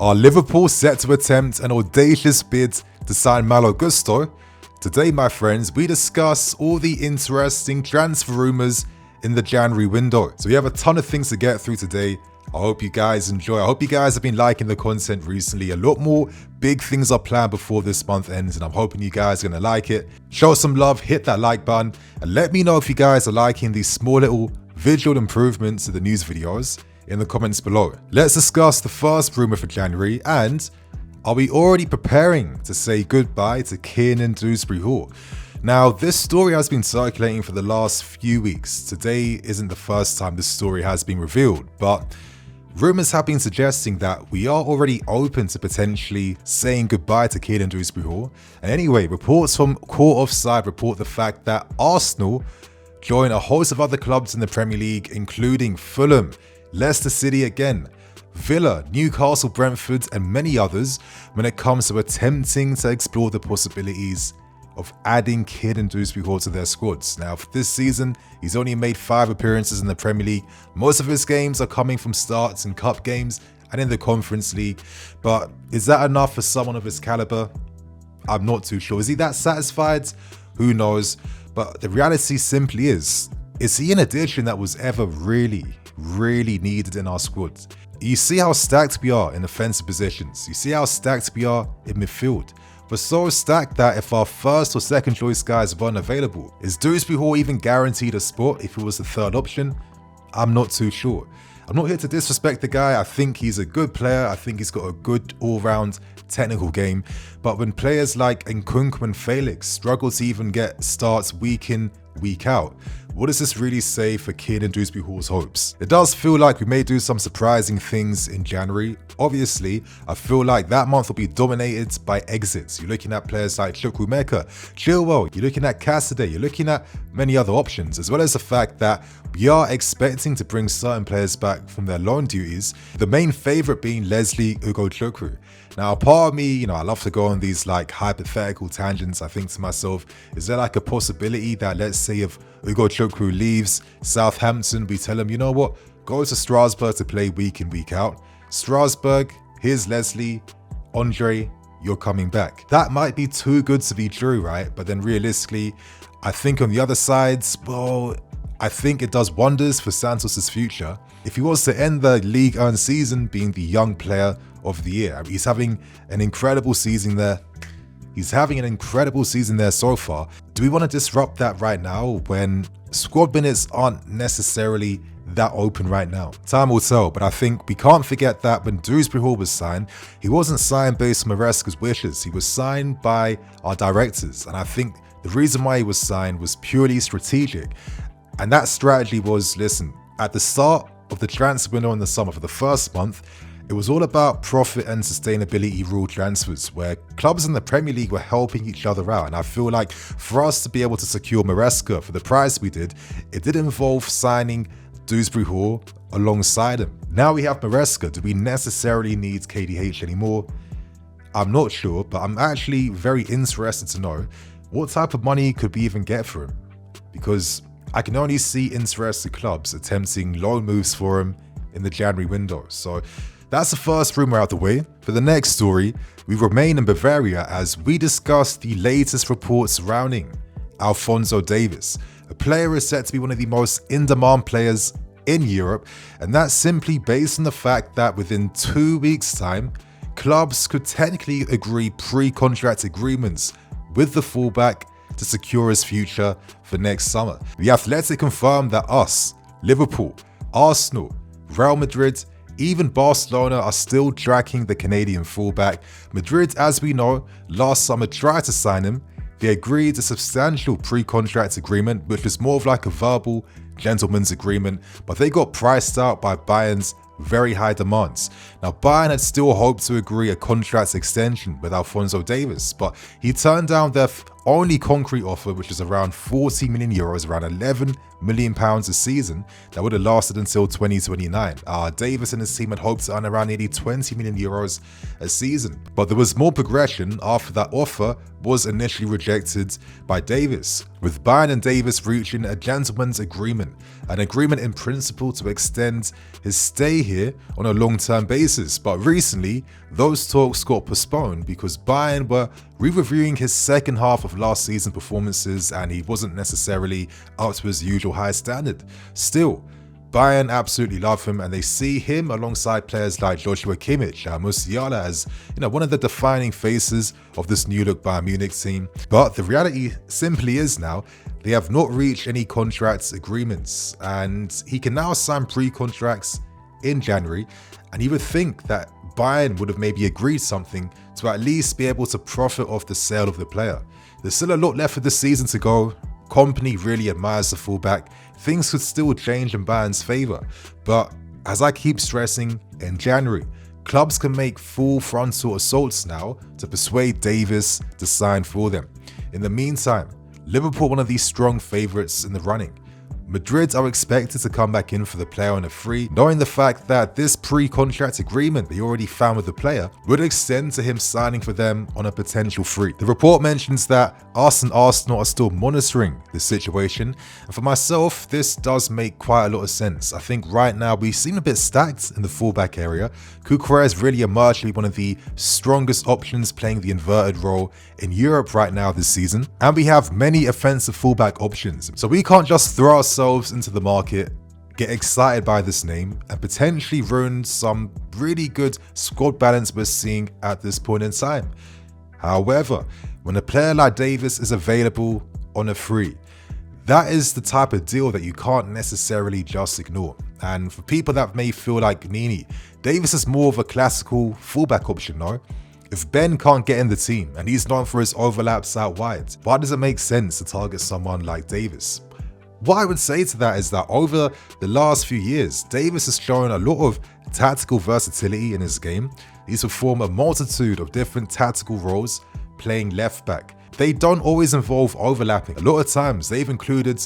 Are Liverpool set to attempt an audacious bid to sign Malo? Today, my friends, we discuss all the interesting transfer rumours in the January window. So we have a ton of things to get through today. I hope you guys enjoy. I hope you guys have been liking the content recently. A lot more big things are planned before this month ends, and I'm hoping you guys are going to like it. Show some love, hit that like button, and let me know if you guys are liking these small little visual improvements to the news videos in the comments below. Let's discuss the first rumour for January, and are we already preparing to say goodbye to Kiernan Dewsbury-Hall? Now, this story has been circulating for the last few weeks. Today isn't the first time this story has been revealed, but rumours have been suggesting that we are already open to potentially saying goodbye to Kiernan Dewsbury-Hall. And anyway, reports from Court Offside report the fact that Arsenal join a host of other clubs in the Premier League, including Fulham, Leicester City again, Villa, Newcastle, Brentford, and many others when it comes to attempting to explore the possibilities of adding Kiernan Dewsbury-Hall to their squads. Now, for this season, he's only made 5 appearances in the Premier League. Most of his games are coming from starts in cup games and in the Conference League. But is that enough for someone of his caliber? I'm not too sure. Is he that satisfied? Who knows? But the reality simply is he an addition that was ever really needed in our squad? You see how stacked we are in offensive positions. You see how stacked we are in midfield. We're so stacked that if our first or second choice guys weren't available, is Dewsbury-Hall even guaranteed a spot if it was the third option? I'm not too sure. I'm not here to disrespect the guy. I think he's a good player. I think he's got a good all-round technical game. But when players like Nkunku and Felix struggle to even get starts week in, week out, what does this really say for Kiernan Dewsbury-Hall's hopes? It does feel like we may do some surprising things in January. Obviously, I feel like that month will be dominated by exits. You're looking at players like Chukwuemeka, Chilwell, you're looking at Cassidy, you're looking at many other options, as well as the fact that we are expecting to bring certain players back from their loan duties, the main favourite being Leslie Ugochukwu. Now, part of me, I love to go on these like hypothetical tangents. I think to myself, is there like a possibility that, let's say, if Ugochukwu leaves Southampton, we tell him, you know what, go to Strasbourg to play week in, week out. Strasbourg, here's Leslie, Andre, you're coming back. That might be too good to be true, right? But then realistically, I think on the other sides, well, I think it does wonders for Santos's future. If he was to end the League One season being the young player of the year, he's having an incredible season there. He's having an incredible season there so far. Do we want to disrupt that right now when squad minutes aren't necessarily that open right now? Time will tell, but I think we can't forget that when Dewsbury-Hall was signed, he wasn't signed based on Maresca's wishes. He was signed by our directors, and I think the reason why he was signed was purely strategic. And that strategy was, listen, at the start of the transfer window in the summer for the first month, it was all about profit and sustainability rule transfers, where clubs in the Premier League were helping each other out. And I feel like for us to be able to secure Maresca for the price we did, it did involve signing Dewsbury-Hall alongside him. Now we have Maresca. Do we necessarily need KDH anymore? I'm not sure, but I'm actually very interested to know what type of money could we even get for him, because I can only see interested clubs attempting loan moves for him in the January window. So that's the first rumour out the way. For the next story, we remain in Bavaria as we discuss the latest reports surrounding Alphonso Davies. A player is said to be one of the most in-demand players in Europe, and that's simply based on the fact that within 2 weeks' time, clubs could technically agree pre-contract agreements with the fullback to secure his future for next summer. The Athletic confirmed that us, Liverpool, Arsenal, Real Madrid, even Barcelona are still tracking the Canadian fullback. Madrid, as we know, last summer tried to sign him. They agreed a substantial pre-contract agreement, which was more of like a verbal gentleman's agreement, but they got priced out by Bayern's very high demands. Now, Bayern had still hoped to agree a contract extension with Alphonso Davies, but he turned down their only concrete offer, which is around 40 million euros, around 11 million a season that would have lasted until 2029. Davies and his team had hoped to earn around nearly 20 million euros a season. But there was more progression after that offer was initially rejected by Davies, with Bayern and Davies reaching a gentleman's agreement, an agreement in principle to extend his stay here on a long-term basis. But recently, those talks got postponed because Bayern were re-reviewing his second half of last season's performances and he wasn't necessarily up to his usual high standard. Still, Bayern absolutely love him and they see him alongside players like Joshua Kimmich and Musiala as one of the defining faces of this new look Bayern Munich team. But the reality simply is now they have not reached any contract agreements and he can now sign pre-contracts in January, and you would think that Bayern would have maybe agreed something to at least be able to profit off the sale of the player. There's still a lot left of the season to go. Company really admires the fullback. Things could still change in Bayern's favour, but as I keep stressing, in January, clubs can make full frontal assaults now to persuade Davies to sign for them. In the meantime, Liverpool, one of these strong favourites in the running. Madrid are expected to come back in for the player on a free, knowing the fact that this pre-contract agreement they already found with the player would extend to him signing for them on a potential free. The report mentions that us and Arsenal are still monitoring the situation, and for myself, this does make quite a lot of sense. I think right now we seem a bit stacked in the fullback area. Cucurella really emerged to be one of the strongest options playing the inverted role in Europe right now this season, and we have many offensive fullback options. So we can't just throw ourselves into the market, get excited by this name, and potentially ruin some really good squad balance we're seeing at this point in time. However, when a player like Davies is available on a free, that is the type of deal that you can't necessarily just ignore. And for people that may feel like Nini, Davies is more of a classical fullback option, no? If Ben can't get in the team and he's known for his overlaps out wide, why does it make sense to target someone like Davies? What I would say to that is that over the last few years, Davies has shown a lot of tactical versatility in his game. He's performed a multitude of different tactical roles playing left back. They don't always involve overlapping. A lot of times they've included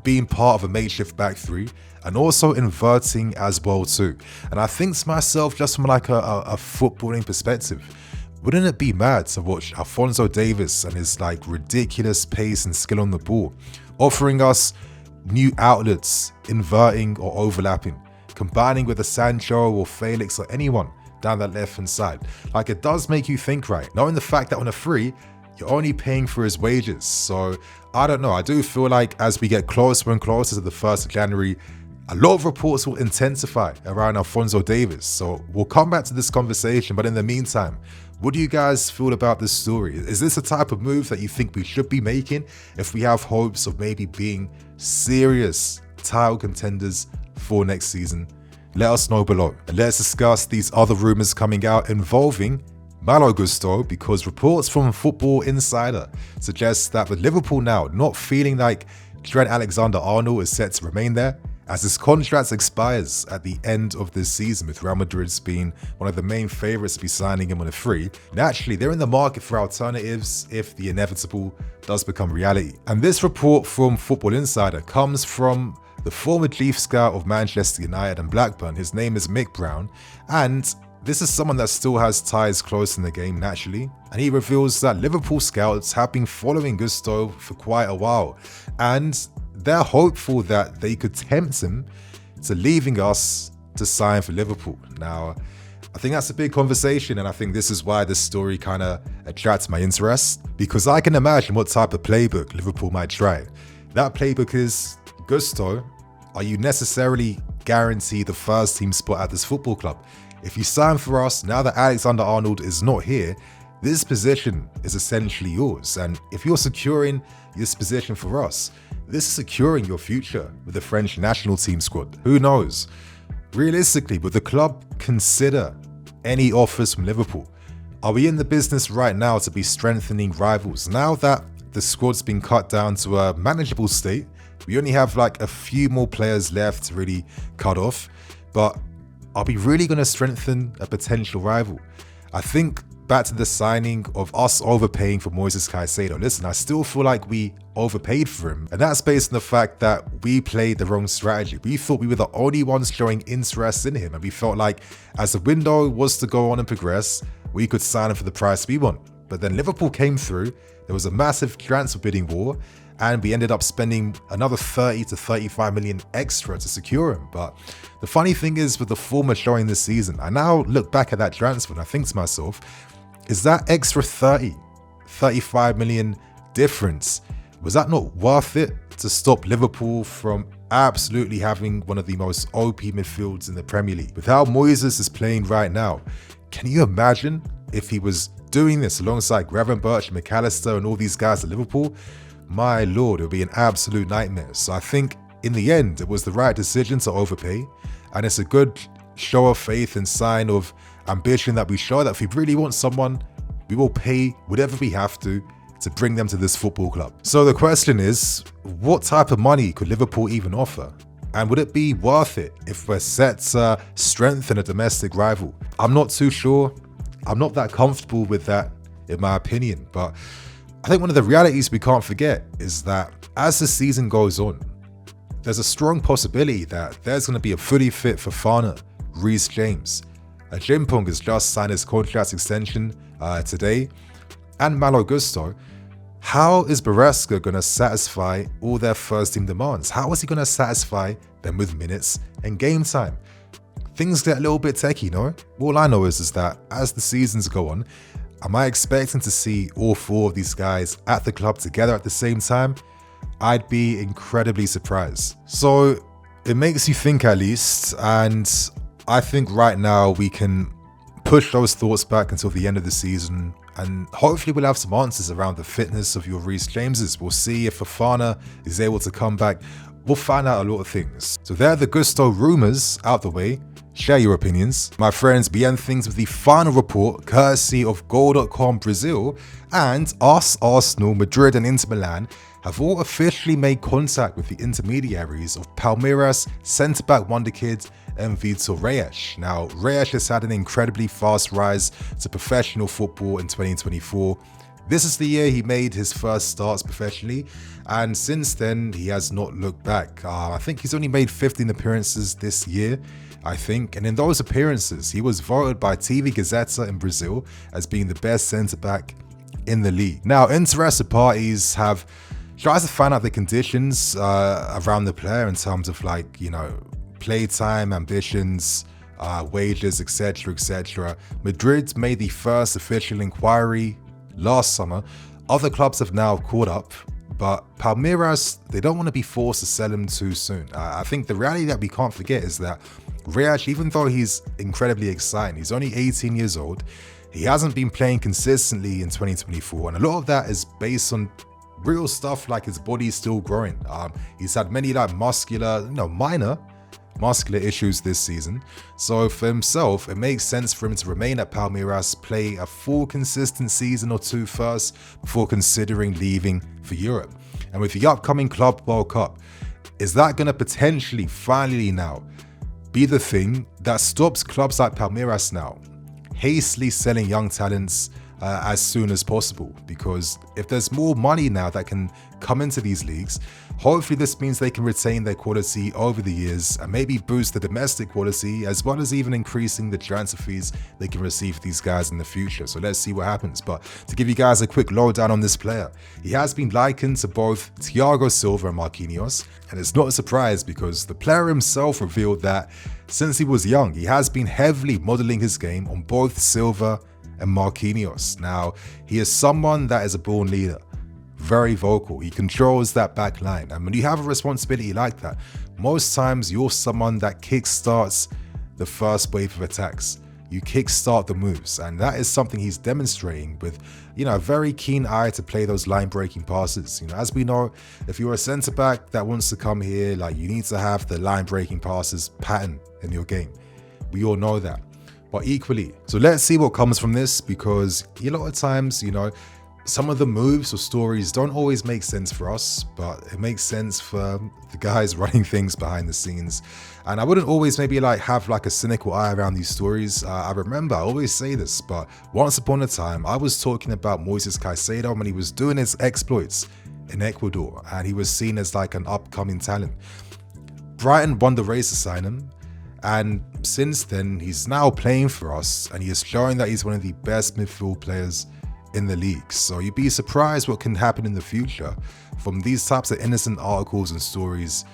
being part of a makeshift back three and also inverting as well too. And I think to myself, just from like a footballing perspective, wouldn't it be mad to watch Alphonso Davies and his like ridiculous pace and skill on the ball offering us new outlets, inverting or overlapping, combining with a Sancho or Felix or anyone down that left hand side? Like, it does make you think, right? Knowing the fact that on a free, you're only paying for his wages. So I don't know. I do feel like as we get closer and closer to the 1st of January, a lot of reports will intensify around Alphonso Davies. So we'll come back to this conversation. But in the meantime, what do you guys feel about this story? Is this a type of move that you think we should be making if we have hopes of maybe being serious title contenders for next season? Let us know below. And let's discuss these other rumors coming out involving Malo Gusto, because reports from Football Insider suggest that with Liverpool now not feeling like Trent Alexander-Arnold is set to remain there, as his contract expires at the end of this season, with Real Madrid being one of the main favourites to be signing him on a free, naturally they're in the market for alternatives if the inevitable does become reality. And this report from Football Insider comes from the former chief scout of Manchester United and Blackburn. His name is Mick Brown, and this is someone that still has ties close in the game naturally, and he reveals that Liverpool scouts have been following Gusto for quite a while, and they're hopeful that they could tempt him to leaving us to sign for Liverpool. Now, I think that's a big conversation, and I think this is why this story kind of attracts my interest, because I can imagine what type of playbook Liverpool might try. That playbook is, Gusto, are you necessarily guaranteed the first team spot at this football club? If you sign for us, now that Alexander-Arnold is not here, this position is essentially yours. And if you're securing this position for us, this is securing your future with the French national team squad. Who knows? Realistically, would the club consider any offers from Liverpool? Are we in the business right now to be strengthening rivals? Now that the squad's been cut down to a manageable state, we only have like a few more players left to really cut off, but are we really going to strengthen a potential rival? I think back to the signing of us overpaying for Moises Caicedo. Listen, I still feel like we overpaid for him, and that's based on the fact that we played the wrong strategy. We thought we were the only ones showing interest in him, and we felt like as the window was to go on and progress, we could sign him for the price we want. But then Liverpool came through, there was a massive transfer bidding war, and we ended up spending another 30 to 35 million extra to secure him. But the funny thing is, with the form we're showing this season, I now look back at that transfer and I think to myself, is that extra 35 million difference, was that not worth it to stop Liverpool from absolutely having one of the most OP midfields in the Premier League? With how Moises is playing right now, can you imagine if he was doing this alongside Gravenberch, McAllister and all these guys at Liverpool? My lord, it would be an absolute nightmare. So I think in the end, it was the right decision to overpay. And it's a good show of faith and sign of ambition that we show that if we really want someone, we will pay whatever we have to bring them to this football club. So the question is, what type of money could Liverpool even offer? And would it be worth it if we're set to strengthen a domestic rival? I'm not too sure. I'm not that comfortable with that, in my opinion. But I think one of the realities we can't forget is that as the season goes on, there's a strong possibility that there's going to be a fully fit Fofana, Reis James. Jimpong has just signed his contract extension today, and Malo Gusto. How is Beresca going to satisfy all their first team demands? How is he going to satisfy them with minutes and game time? Things get a little bit techie, no? All I know is that as the seasons go on, am I expecting to see all four of these guys at the club together at the same time? I'd be incredibly surprised. So it makes you think, at least, and I think right now we can push those thoughts back until the end of the season, and hopefully we'll have some answers around the fitness of your Reis Jameses. We'll see if Fofana is able to come back. We'll find out a lot of things. So there are the Gusto rumours out the way. Share your opinions. My friends, we end things with the final report courtesy of Goal.com Brazil, and us, Arsenal, Madrid and Inter Milan have all officially made contact with the intermediaries of Palmeiras centre-back Wonderkid and Vitor Reis. Now, Reis has had an incredibly fast rise to professional football in 2024. This is the year he made his first starts professionally, and since then he has not looked back. I think he's only made 15 appearances this year, I think, and in those appearances he was voted by TV Gazeta in Brazil as being the best centre-back in the league. Now, interested parties have tried to find out the conditions around the player in terms of, like, you know, playtime, ambitions, wages, etc, etc. Madrid made the first official inquiry last summer. Other clubs have now caught up, but Palmeiras, they don't want to be forced to sell him too soon. I think the reality that we can't forget is that Reis, even though he's incredibly exciting, he's only 18 years old, he hasn't been playing consistently in 2024, and a lot of that is based on real stuff like his body's still growing. He's had many like minor muscular issues this season. So for himself, it makes sense for him to remain at Palmeiras, play a full consistent season or two first before considering leaving for Europe. And with the upcoming Club World Cup, is that going to potentially finally now be the thing that stops clubs like Palmeiras now hastily selling young talents as soon as possible? Because if there's more money now that can come into these leagues, hopefully this means they can retain their quality over the years and maybe boost the domestic quality, as well as even increasing the transfer fees they can receive for these guys in the future. So let's see what happens. But to give you guys a quick lowdown on this player, he has been likened to both Thiago Silva and Marquinhos, and it's not a surprise because the player himself revealed that since he was young, he has been heavily modeling his game on both Silva and Marquinhos. Now, he is someone that is a born leader, very vocal. He controls that back line, and when you have a responsibility like that, most times you're someone that kickstarts the first wave of attacks. You kickstart the moves, and that is something he's demonstrating with, a very keen eye to play those line-breaking passes. As we know, if you're a centre-back that wants to come here, you need to have the line-breaking passes pattern in your game. We all know that. But equally, so let's see what comes from this, because a lot of times, some of the moves or stories don't always make sense for us, but it makes sense for the guys running things behind the scenes. And I wouldn't always maybe like have like a cynical eye around these stories. I remember, I always say this, but once upon a time, I was talking about Moises Caicedo when he was doing his exploits in Ecuador, and he was seen as like an upcoming talent. Brighton won the race to sign him, and since then, he's now playing for us, and he is showing that he's one of the best midfield players in the league. So you'd be surprised what can happen in the future from these types of innocent articles and stories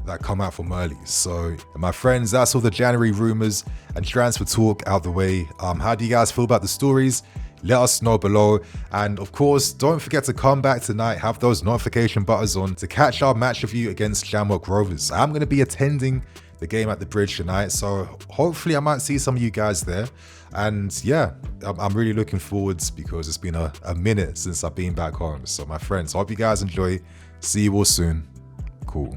that come out from early. So my friends, that's all the January rumors and transfer talk out the way. How do you guys feel about the stories? Let us know below, and of course don't forget to come back tonight, have those notification buttons on to catch our match review against Shamrock Rovers. I'm going to be attending the game at the Bridge tonight, so hopefully I might see some of you guys there. And yeah, I'm really looking forwards because it's been a minute since I've been back home. So my friends, I hope you guys enjoy. See you all soon. Cool.